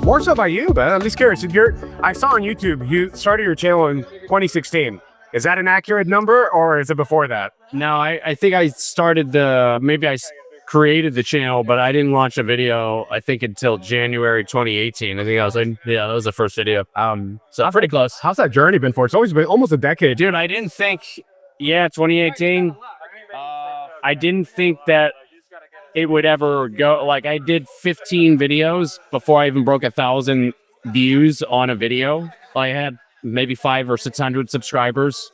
More so by you, but I'm just curious. I saw on YouTube you started your channel in 2016. Is that an accurate number, or is it before that? No, I think I started created the channel, but I didn't launch a video, I think, until January 2018. I think that was the first video. So pretty close. How's that journey been for? It's always been almost a decade. Dude, I didn't think, 2018, I didn't think that it would ever go, like, I did 15 videos before I even broke 1,000 views on a video. I had maybe 500 or 600 subscribers,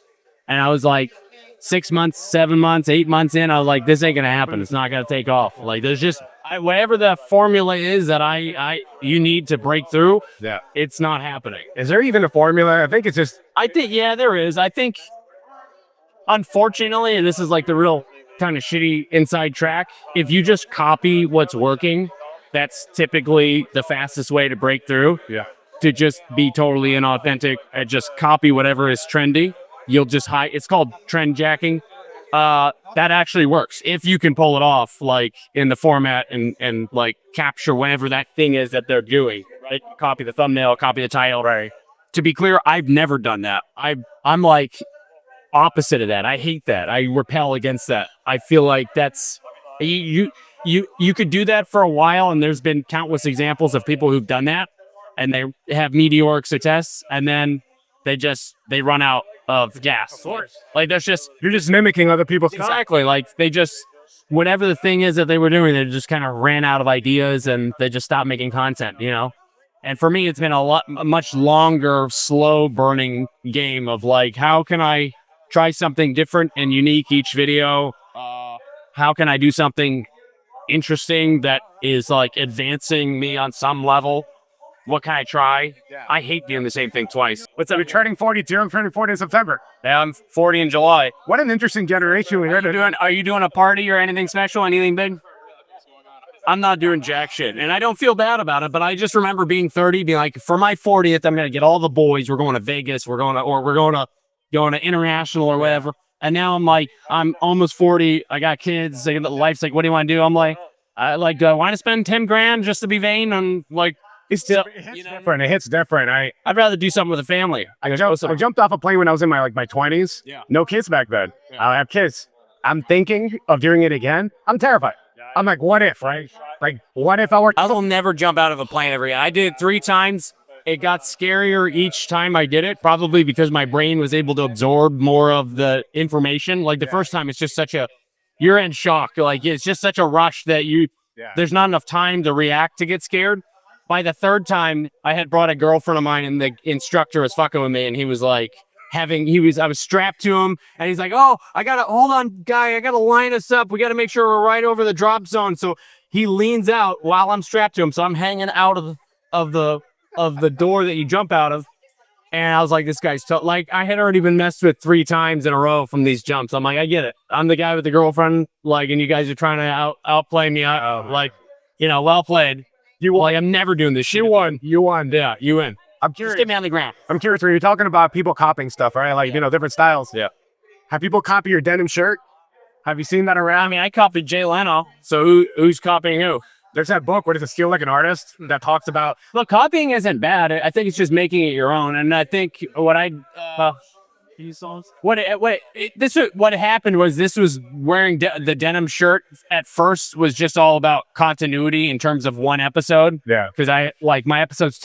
and I was like, 6 months, 7 months, 8 months in, I was like, this ain't gonna happen. It's not gonna take off. Like, there's just whatever the formula is that you need to break through. Yeah, it's not happening. Is there even a formula? I think it's just. I think there is. I think, unfortunately, and this is like the real kind of shitty inside track. If you just copy what's working, that's typically the fastest way to break through. Yeah. To just be totally inauthentic and just copy whatever is trendy. You'll just hide. It's called trendjacking. That actually works if you can pull it off, like in the format and like capture whatever that thing is that they're doing. Right? Copy the thumbnail, copy the title. Right. To be clear, I've never done that. I'm like opposite of that. I hate that. I repel against that. I feel like that's you could do that for a while, and there's been countless examples of people who've done that, and they have meteoric success, and then they run out of gas. Of course. Like, that's just, you're just mimicking other people's exactly. Like, they just, whatever the thing is that they were doing, they just kind of ran out of ideas and they just stopped making content, And for me, it's been a much longer, slow burning game of like, how can I try something different and unique each video? How can I do something interesting that is like advancing me on some level? What can I try? Yeah. I hate doing the same thing twice. What's up? You're turning 42. I'm turning 40 in September. Yeah, I'm 40 in July. What an interesting generation we are. Are you doing a party or anything special? Anything big? I'm not doing jack shit. And I don't feel bad about it, but I just remember being 30, being like, for my 40th, I'm going to get all the boys. We're going to Vegas. We're going to international or whatever. And now I'm like, I'm almost 40. I got kids. Life's like, what do you want to do? I'm like, I want to spend 10 grand just to be vain. And like, it hits different. It hits different. I'd rather do something with a family. I jumped off a plane when I was in my 20s. Yeah. No kids back then. Yeah. I have kids. I'm thinking of doing it again. I'm terrified. I'm like, what if, right? Like, what if I were... I will never jump out of a plane every day. I did it 3 times. It got scarier each time I did it, probably because my brain was able to absorb more of the information. Like, the first time, it's just you're in shock. Like, it's just such a rush that there's not enough time to react to get scared. By the 3rd time, I had brought a girlfriend of mine, and the instructor was fucking with me, and he was like, I was strapped to him, and he's like, oh, hold on, guy, I gotta line us up. We gotta make sure we're right over the drop zone. So he leans out while I'm strapped to him, so I'm hanging out of the door that you jump out of. And I was like, this guy's like, I had already been messed with 3 times in a row from these jumps. I'm like, I get it. I'm the guy with the girlfriend, like, and you guys are trying to outplay me. Well played. I'm never doing this shit. You won. Yeah, you win. I'm curious. Just get me on the ground. I'm curious, when you're talking about people copying stuff, right? Like, different styles. Yeah. Have people copy your denim shirt? Have you seen that around? I mean, I copied Jay Leno. So who's copying who? There's that book, What Is a Skill Like an Artist, that talks about... Look, copying isn't bad. I think it's just making it your own. And I think what happened was this was wearing the denim shirt at first was just all about continuity in terms of one episode. Yeah. Because my episodes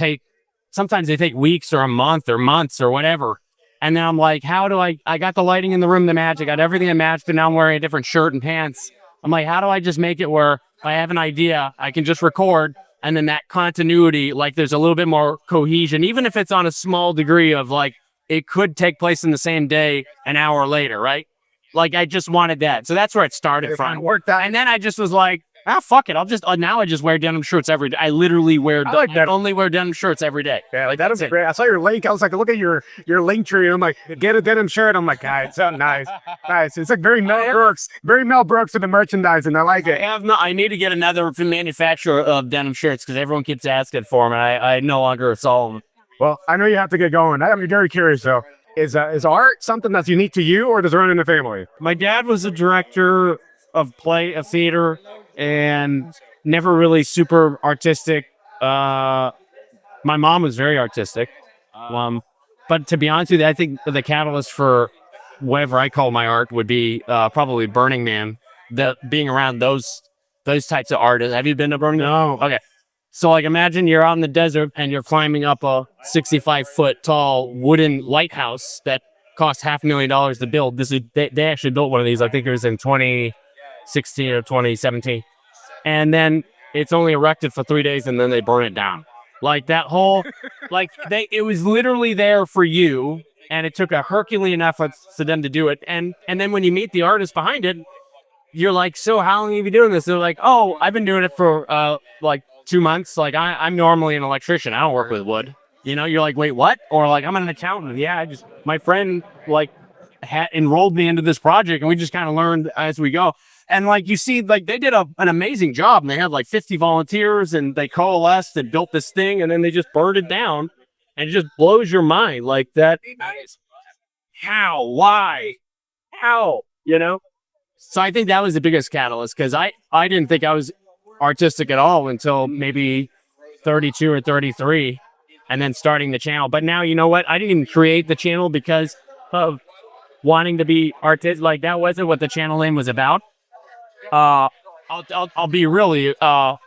sometimes they take weeks or a month or months or whatever. And then I'm like, how do I got the lighting in the room to match. I got everything to match, but now I'm wearing a different shirt and pants. I'm like, how do I just make it where if I have an idea, I can just record, and then that continuity, like there's a little bit more cohesion, even if it's on a small degree of like, it could take place in the same day, an hour later, right? Like, I just wanted that. So that's where it started from. Worked out. And then I just was like, fuck it. Now I just wear denim shirts every day. I literally I only wear denim shirts every day. Yeah, like that is great. I saw your link. I was like, look at your link tree. And I'm like, get a denim shirt. I'm like, guys, so nice. Nice. It's like very Mel Brooks with the merchandising. I like it. I need to get another manufacturer of denim shirts because everyone keeps asking for them, and I no longer solve them. Well, I know you have to get going. I'm very curious though. Is art something that's unique to you, or does it run in the family? My dad was a director of theater, and never really super artistic. my mom was very artistic. But to be honest with you, I think the catalyst for whatever I call my art would be probably Burning Man. Being around those types of artists. Have you been to Burning Man? No. Okay. So like imagine you're out in the desert and you're climbing up a 65-foot tall wooden lighthouse that cost $500,000 to build. They actually built one of these. I think it was in 2016 or 2017. And then it's only erected for 3 days and then they burn it down. Like that whole, it was literally there for you, and it took a Herculean effort for them to do it. And then when you meet the artist behind it, you're like, so how long have you been doing this? They're like, oh, I've been doing it for 2 months. Like I'm normally an electrician. I don't work with wood. You know, you're like, wait, what? Or like, I'm an accountant. Yeah, my friend had enrolled me into this project and we just kind of learned as we go. And like, you see, like they did an amazing job and they had like 50 volunteers and they coalesced and built this thing and then they just burned it down, and it just blows your mind like that. How, why, how, you know? So I think that was the biggest catalyst, because I didn't think I was artistic at all until maybe 32 or 33 and then starting the channel. But now, you know what? I didn't even create the channel because of wanting to be artistic. Like that wasn't what the channel name was about. I'll be really, the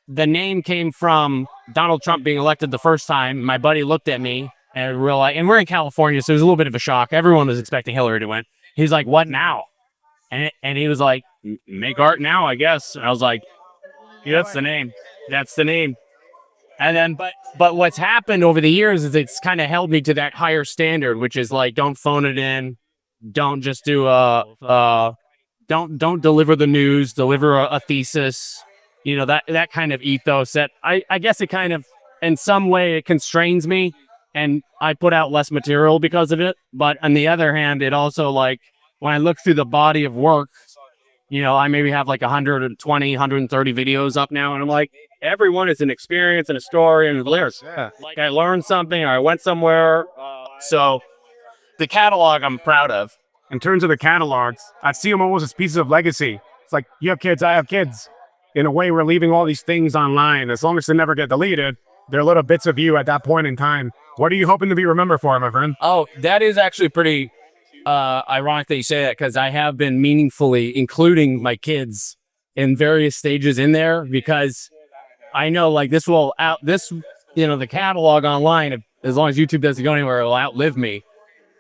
name came from Donald Trump being elected the first time. My buddy looked at me and realized, and we're in California, so it was a little bit of a shock. Everyone was expecting Hillary to win. He's like, what now? And he was like, make art now, I guess. And I was like, yeah, that's the name. That's the name. And then, but what's happened over the years is it's kind of held me to that higher standard, which is like, don't phone it in. Don't just do don't deliver the news, deliver a thesis, you know, that kind of ethos that I guess it kind of, in some way it constrains me and I put out less material because of it. But on the other hand, it also, like, when I look through the body of work, you know, I maybe have like 120, 130 videos up now. And I'm like, everyone is an experience and a story and lyrics. Yeah. Like I learned something or I went somewhere. So the catalog I'm proud of. In terms of the catalogs, I see them almost as pieces of legacy. It's like, you have kids, I have kids. In a way, we're leaving all these things online. As long as they never get deleted, they're little bits of you at that point in time. What are you hoping to be remembered for, my friend? Oh, that is actually pretty ironic that you say that, because I have been meaningfully including my kids in various stages in there, because I know like this, you know, the catalog online, as long as YouTube doesn't go anywhere, it'll outlive me.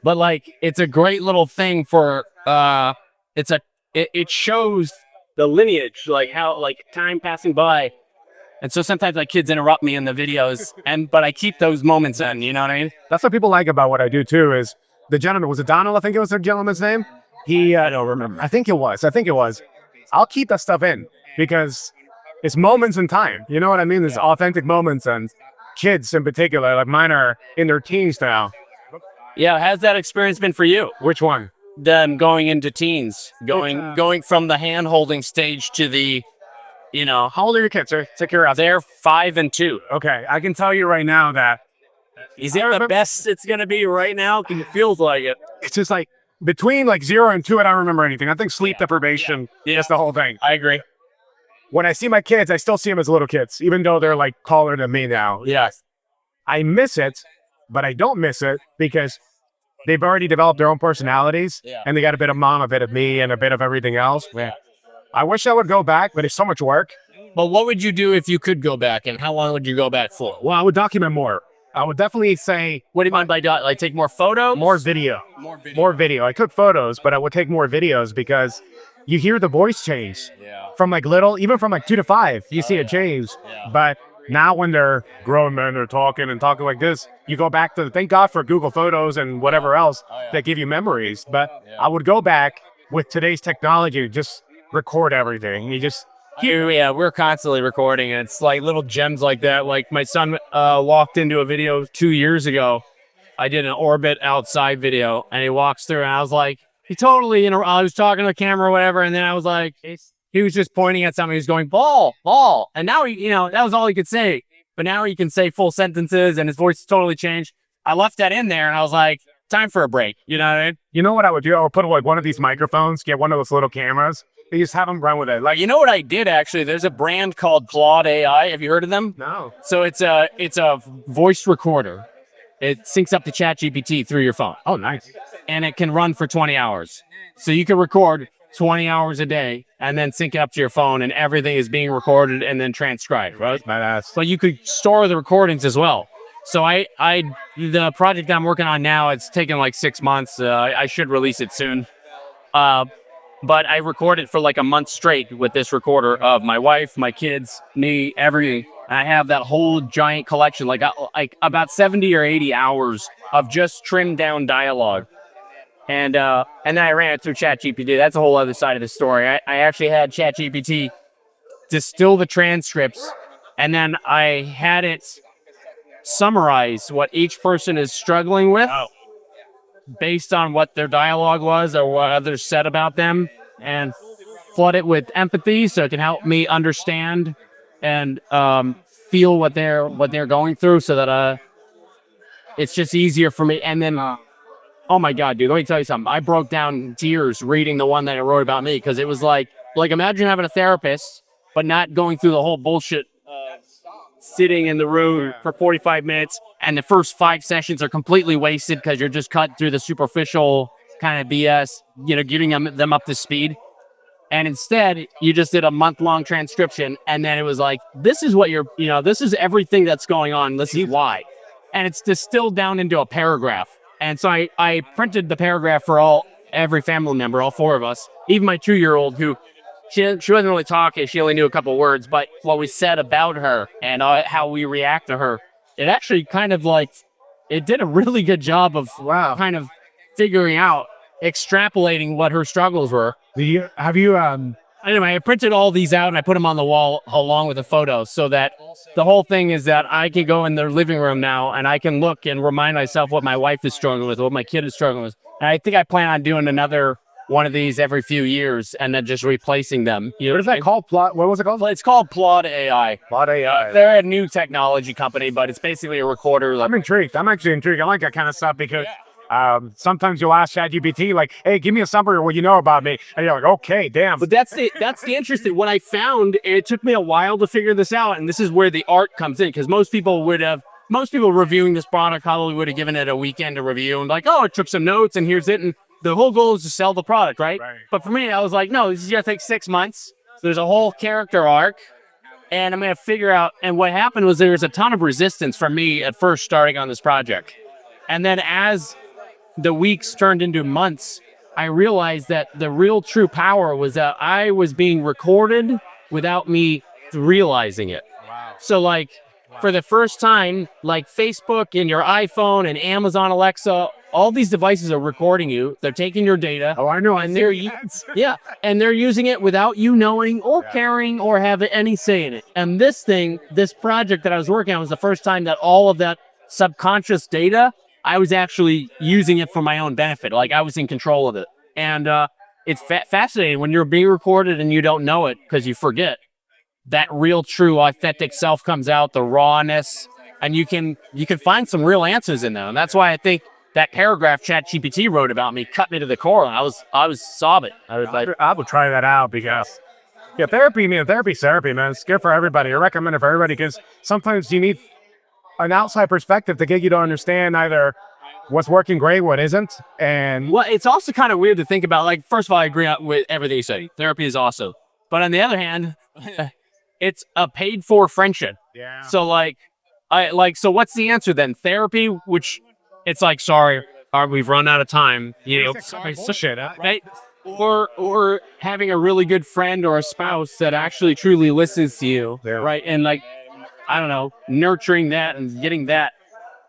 But like, it's a great little thing for, it shows the lineage, like how, like time passing by. And so sometimes my kids interrupt me in the videos, but I keep those moments in, you know what I mean? That's what people like about what I do too, is the gentleman, was it Donald? I think it was the gentleman's name. I don't remember. I think it was. I'll keep that stuff in because it's moments in time. You know what I mean? There's authentic moments, and kids in particular, like mine are in their teens now. Yeah, how's that experience been for you? Which one? Them going into teens, going from the hand-holding stage to the, you know. How old are your kids, sir? Take care of. They're 5 and 2. Okay, I can tell you right now that is there the best it's gonna be right now? Because it feels like it. It's just like between like 0 and 2, I don't remember anything. I think sleep deprivation is the whole thing. I agree. When I see my kids, I still see them as little kids, even though they're like taller than me now. Yes. I miss it, but I don't miss it because they've already developed their own personalities, and they got a bit of mom, a bit of me, and a bit of everything else. Yeah. I wish I would go back, but it's so much work. But what would you do if you could go back, and how long would you go back for? Well, I would document more. I would definitely say... What do you mean by like take more photos? More video. More video. I took photos, but I would take more videos because you hear the voice change. Yeah. From like little, even from like 2 to 5, you see a change. Yeah. But now when they're grown men, they're talking like this, you go back to, thank God for Google Photos and whatever else that give you memories. But I would go back with today's technology, just record everything. Yeah, we're constantly recording, and it's like little gems like that. Like my son walked into a video 2 years ago. I did an orbit outside video, and he walks through, and I was like, he totally, you know, I was talking to the camera or whatever, and then I was like, he was just pointing at something. He was going, ball. And now, you know, that was all he could say. But now he can say full sentences, and his voice totally changed. I left that in there, and I was like, time for a break. You know what I mean? You know what I would do? I would put like one of these microphones, get one of those little cameras, You just have them run with it. Like, You know what I did actually? There's a brand called Plaude AI. Have you heard of them? no. So it's a voice recorder. It syncs up to ChatGPT through your phone, Oh, nice. and it can run for 20 hours. So you can record 20 hours a day and then sync it up to your phone, and everything is being recorded and then transcribed, right? Badass. But you could store the recordings as well. So the project I'm working on now, it's taken like 6 months. I should release it soon. But I recorded for like a month straight with this recorder of my wife, my kids, me, everything. I have that whole giant collection, like about 70 or 80 hours of just trimmed down dialogue. And then I ran it through ChatGPT. That's a whole other side of the story. I actually had ChatGPT distill the transcripts, and then I had it summarize what each person is struggling with based on what their dialogue was or what others said about them, and flood it with empathy so it can help me understand and feel what they're going through, so that it's just easier for me. And then oh my God, dude, let me tell you something. I broke down in tears reading the one that I wrote about me, because it was like imagine having a therapist but not going through the whole bullshit sitting in the room for 45 minutes, and the first 5 sessions are completely wasted because you're just cut through the superficial kind of BS, getting them up to speed. And instead, you just did a month-long transcription, and then it was like, this is what this is everything that's going on, this is why. And it's distilled down into a paragraph. And so I printed the paragraph for every family member, all 4 of us, even my 2-year-old, who she wasn't really talking. She only knew a couple words, but what we said about her and how we react to her, it actually kind of it did a really good job of kind of figuring out, extrapolating what her struggles were. Anyway, I printed all these out and I put them on the wall along with the photos, so that the whole thing is that I can go in their living room now and I can look and remind myself what my wife is struggling with, what my kid is struggling with. And I think I plan on doing another one of these every few years and then just replacing them. What is that called? What was it called? It's called Plaude AI. Plaude AI. They're a new technology company, but it's basically a recorder. I'm intrigued. I'm actually intrigued. I like that kind of stuff because sometimes you'll ask ChatGPT, like, hey, give me a summary of what you know about me. And you're like, okay, damn. But that's the interesting. What I found, it took me a while to figure this out, and this is where the art comes in, because most people reviewing this product probably would have given it a weekend to review and like, oh, it took some notes and here's it. And the whole goal is to sell the product, right? But for me, I was like, no, this is going to take 6 months. So there's a whole character arc, and I'm going to figure out. And what happened was there was a ton of resistance from me at first starting on this project. And then as the weeks turned into months, I realized that the real true power was that I was being recorded without me realizing it. So for the first time, like Facebook and your iPhone and Amazon Alexa, all these devices are recording you. They're taking your data. Oh, I know. And they're and they're using it without you knowing or caring or having any say in it. And this project that I was working on was the first time that all of that subconscious data, I was actually using it for my own benefit. Like I was in control of it. And it's fascinating when you're being recorded and you don't know it because you forget. That real, true, authentic self comes out, the rawness, and you can find some real answers in there. And that's why I think that paragraph ChatGPT wrote about me cut me to the core. And I was sobbing. I would try that out because therapy's therapy, man. It's good for everybody. I recommend it for everybody because sometimes you need an outside perspective to get you to understand either what's working great, what isn't. And well, it's also kind of weird to think about. Like, first of all, I agree with everything you say. Therapy is awesome. But on the other hand, it's a paid for friendship. Yeah. So so what's the answer then? Therapy, which it's like, sorry, we've run out of time. Bullshit, right? Or having a really good friend or a spouse that actually truly listens to you, right? And I don't know, nurturing that and getting that.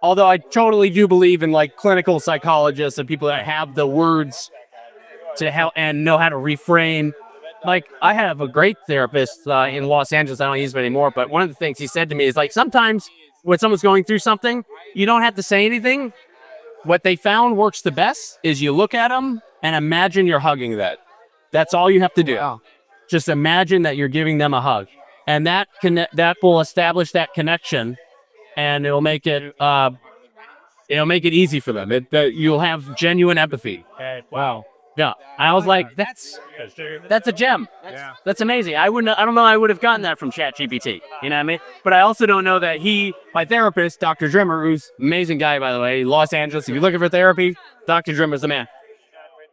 Although I totally do believe in clinical psychologists and people that have the words to help and know how to reframe. I have a great therapist in Los Angeles. I don't use him anymore, but one of the things he said to me is sometimes when someone's going through something, you don't have to say anything. What they found works the best is you look at them and imagine you're hugging that. That's all you have to do. Wow. Just imagine that you're giving them a hug. And that will establish that connection, and it'll make it easy for them. You'll have genuine empathy. Wow. Yeah. I was like, that's a gem. That's amazing. I don't know I would have gotten that from ChatGPT. You know what I mean? But I also don't know that my therapist, Dr. Drimmer, who's an amazing guy, by the way, Los Angeles. If you're looking for therapy, Dr. Drimmer's the man.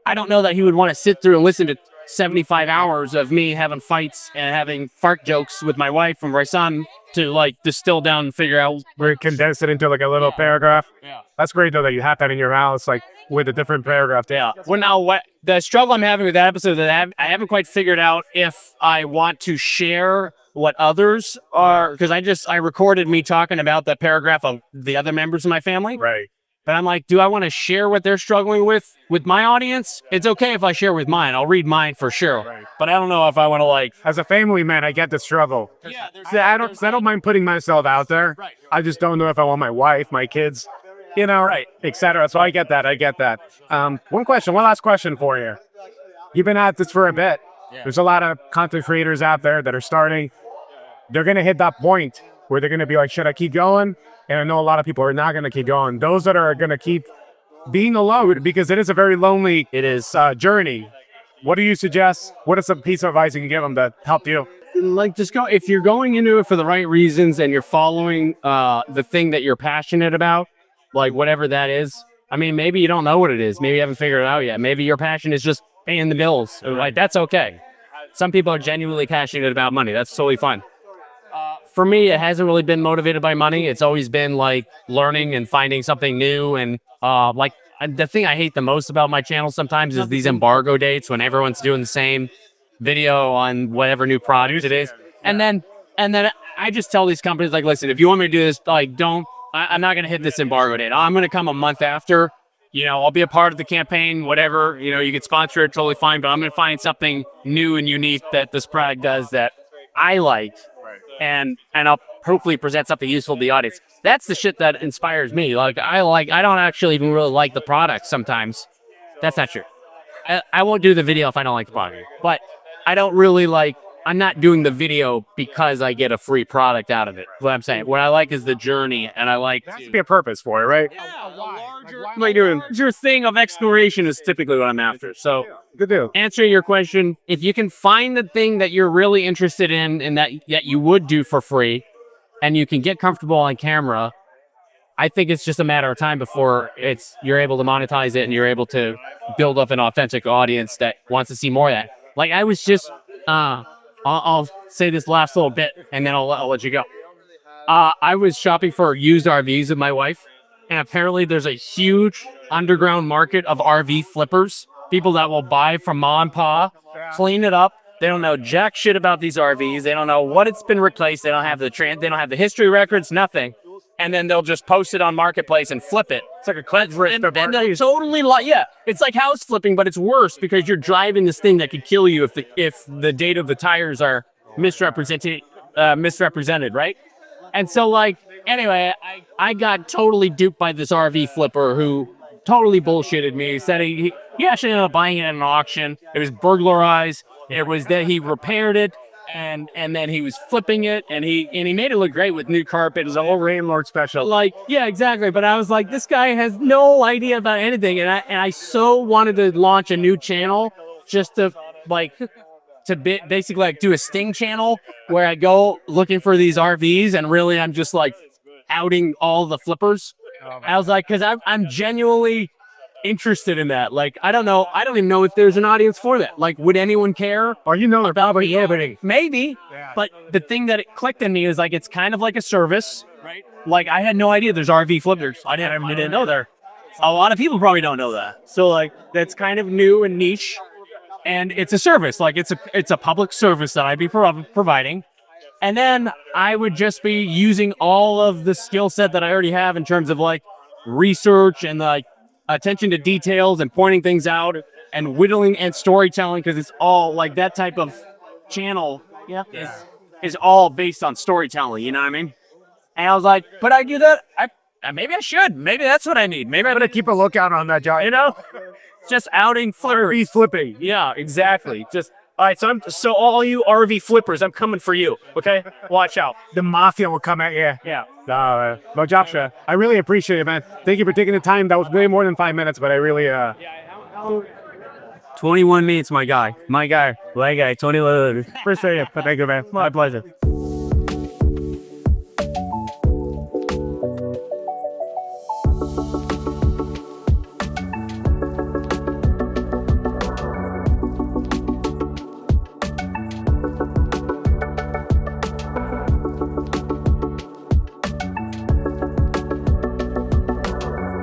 I don't know that he would want to sit through and listen to 75 hours of me having fights and having fart jokes with my wife and my son to like distill down and figure out. Where condense it into like a little paragraph. Yeah. That's great though that you have that in your house, like with a different paragraph. Yeah. Well, now the struggle I'm having with that episode that I haven't quite figured out if I want to share what others are, because I recorded me talking about that paragraph of the other members of my family. Right. But I'm like, do I want to share what they're struggling with my audience? It's okay if I share with mine. I'll read mine for sure. Right. But I don't know if I want to like. As a family man, I get the struggle. Yeah, I don't mind putting myself out there. Right. I just don't know if I want my wife, my kids, right, etc. So I get that. One last question for you. You've been at this for a bit. Yeah. There's a lot of content creators out there that are starting. They're gonna hit that point where they're gonna be like, should I keep going? And I know a lot of people are not gonna keep going. Those that are gonna keep being alone, because it is a very lonely journey. What do you suggest? What is some piece of advice you can give them to help you? Like, just go, if you're going into it for the right reasons and you're following the thing that you're passionate about, like whatever that is. I mean, maybe you don't know what it is. Maybe you haven't figured it out yet. Maybe your passion is just paying the bills. Like, that's okay. Some people are genuinely passionate about money. That's totally fine. For me, it hasn't really been motivated by money. It's always been like learning and finding something new. And the thing I hate the most about my channel sometimes is these embargo dates when everyone's doing the same video on whatever new product it is. And then I just tell these companies, like, listen, if you want me to do this, like, I'm not going to hit this embargo date. I'm going to come a month after. I'll be a part of the campaign, whatever. You can sponsor it, totally fine. But I'm going to find something new and unique that this product does that I like. And I'll hopefully present something useful to the audience. That's the shit that inspires me. I don't actually even really like the product sometimes. That's not true. I won't do the video if I don't like the product. But I don't really I'm not doing the video because I get a free product out of it. What I'm saying. What I like is the journey, and I like there has to be a purpose for it, right? Yeah, a larger thing of exploration is typically what I'm after. So, good deal. Answering your question, if you can find the thing that you're really interested in and that you would do for free, and you can get comfortable on camera, I think it's just a matter of time before you're able to monetize it and you're able to build up an authentic audience that wants to see more of that. Like, I was just, I'll say this last little bit and then I'll let you go. I was shopping for used RVs with my wife, and apparently there's a huge underground market of RV flippers, people that will buy from mom and pa, clean it up. They don't know jack shit about these RVs. They don't know what it's been replaced. They don't have they don't have the history records, nothing. And then they'll just post it on Marketplace and flip it. It's like a Craigslist. And they're totally it's like house flipping, but it's worse because you're driving this thing that could kill you if the date of the tires are misrepresented, right? And so anyway, I got totally duped by this RV flipper who totally bullshitted me. He said he actually ended up buying it at an auction. It was burglarized. It was that he repaired it. And then he was flipping it, and he made it look great with new carpet. It was a whole landlord special. Yeah, exactly. But I was like, this guy has no idea about anything, and I so wanted to launch a new channel just to basically do a sting channel where I go looking for these RVs, and really I'm just outing all the flippers. I was like, because I'm genuinely interested in that. I don't know. I don't even know if there's an audience for that. Would anyone care? Or they're probably orbiting. Maybe. Yeah. But the thing that it clicked in me is it's kind of like a service, right? I had no idea there's RV flippers. I didn't know there. A lot of people probably don't know that. So that's kind of new and niche, and it's a service. It's a public service that I'd be providing. And then I would just be using all of the skill set that I already have in terms of research and attention to details and pointing things out and whittling and storytelling, because it's all that type of channel is all based on storytelling, you know what I mean? And I was like, but I do that, maybe I should, maybe that's what I need, maybe I'm gonna keep a lookout on that, Josh. Just outing flippers. Flipping. Yeah, exactly. Just all right, so all you RV flippers, I'm coming for you, okay? Watch out. The mafia will come at you. Yeah. No, Josh, I really appreciate it, man. Thank you for taking the time. That was way more than 5 minutes, but I really, 21 minutes, my guy. My guy. appreciate it. Thank you, man. My pleasure.